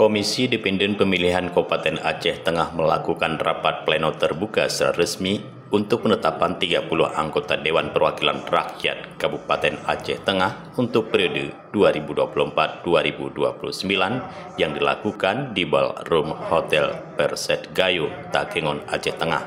Komisi Independen Pemilihan Kabupaten Aceh Tengah melakukan rapat pleno terbuka secara resmi untuk penetapan 30 anggota Dewan Perwakilan Rakyat Kabupaten Aceh Tengah untuk periode 2024-2029 yang dilakukan di Ballroom Hotel Perset Gayo, Takengon, Aceh Tengah.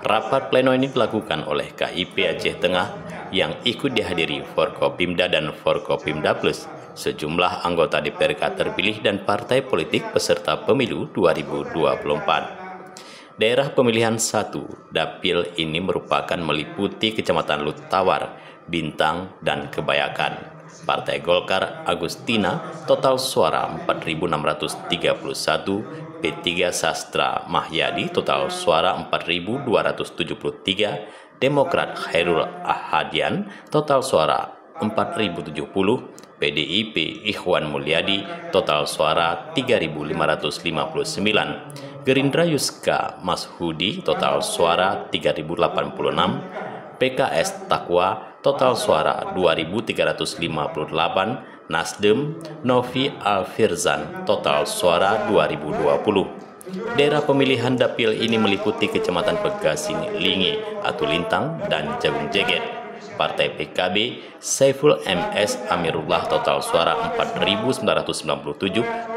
Rapat pleno ini dilakukan oleh KIP Aceh Tengah yang ikut dihadiri Forkopimda dan Forkopimda Plus, sejumlah anggota DPRK terpilih dan partai politik peserta pemilu 2024. Daerah pemilihan 1 Dapil ini merupakan meliputi Kecamatan Lutawar, Bintang, dan Kebayakan. Partai Golkar Agustina total suara 4.631, P3 Sastra Mahyadi total suara 4.273, Demokrat Khairul Ahadian total suara 4.070, PDIP Ikhwan Mulyadi total suara 3.559, Gerindra Yuska Mashudi total suara 3.086, PKS Takwa total suara 2.358, Nasdem Novi Alfirzan total suara 2020. Daerah pemilihan dapil ini meliputi Kecamatan Pegasing, Lingi, Atulintang, dan Jagung Jeget. Partai PKB Saiful MS Amirullah total suara 4.997,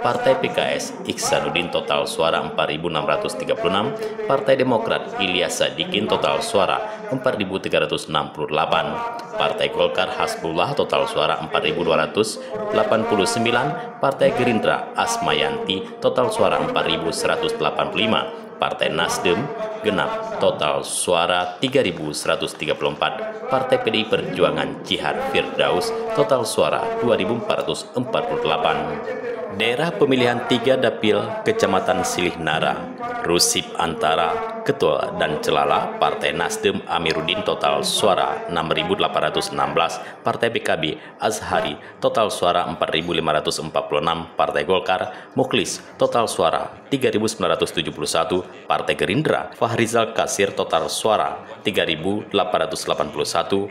Partai PKS Iksanuddin total suara 4.636, Partai Demokrat Ilyas Sadikin total suara 4.368, Partai Golkar Hasbullah total suara 4.289, Partai Gerindra Asmayanti total suara 4.185, Partai Nasdem genap total suara 3.134, Partai PDI Perjuangan Jihad Firdaus total suara 2.448. Daerah pemilihan 3 Dapil Kecamatan Silih Nara, Rusip Antara, Ketul, dan Celala, Partai Nasdem Amiruddin total suara 6.816, Partai PKB Azhari total suara 4.546, Partai Golkar Mukhlis total suara 3.971, Partai Gerindra Fahrizal Kasir total suara 3.881,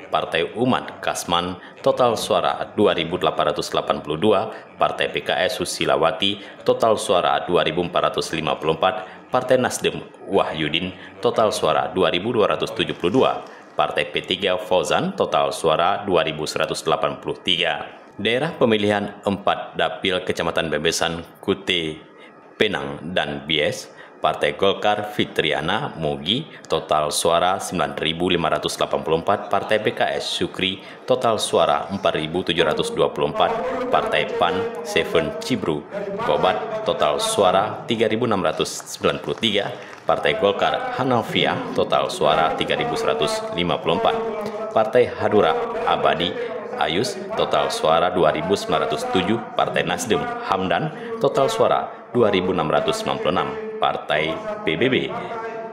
Partai Umat Kasman total suara 2.882, Partai PKS Susilawati total suara 2.454, Partai Nasdem Wahyudin total suara 2.272, Partai P3 Fauzan total suara 2.183. Daerah pemilihan 4 Dapil Kecamatan Bebesan, Kute, Penang, dan Bies, Partai Golkar Fitriana Mugi total suara 9.584, Partai PKS Syukri total suara 4.724, Partai PAN Seven Cibru Gobat total suara 3.693, Partai Golkar Hanafiah total suara 3.154, Partai Hadura Abadi Ayus total suara 2.907, Partai Nasdem Hamdan total suara 2.696, Partai PBB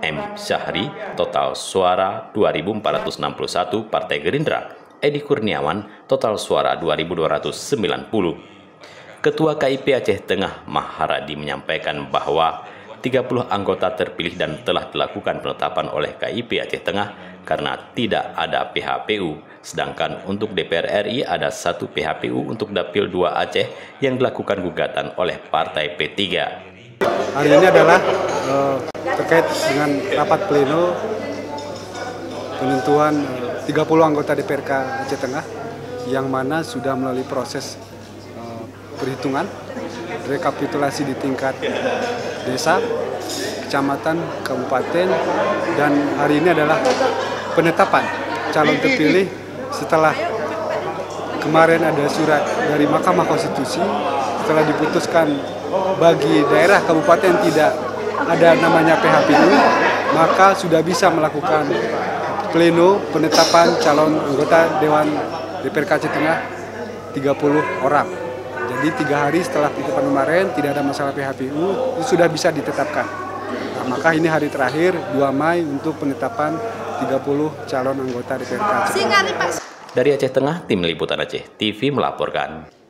M. Syahri total suara 2.461, Partai Gerindra Edi Kurniawan total suara 2.290. Ketua KIP Aceh Tengah Maharadi menyampaikan bahwa 30 anggota terpilih dan telah dilakukan penetapan oleh KIP Aceh Tengah karena tidak ada PHPU, sedangkan untuk DPR RI ada 1 PHPU untuk Dapil 2 Aceh yang dilakukan gugatan oleh Partai P3. Hari ini adalah terkait dengan rapat pleno penentuan 30 anggota DPRK Aceh Tengah yang mana sudah melalui proses perhitungan, rekapitulasi di tingkat desa, kecamatan, kabupaten, dan hari ini adalah penetapan calon terpilih setelah kemarin ada surat dari Mahkamah Konstitusi setelah diputuskan bagi daerah kabupaten tidak ada namanya PHPU, maka sudah bisa melakukan pleno penetapan calon anggota Dewan DPRK Aceh Tengah 30 orang. Jadi 3 hari setelah penetapan kemarin tidak ada masalah PHPU, itu sudah bisa ditetapkan. Nah, maka ini hari terakhir 2 Mei untuk penetapan 30 calon anggota DPRK Aceh Tengah. Dari Aceh Tengah, Tim Liputan Aceh TV melaporkan.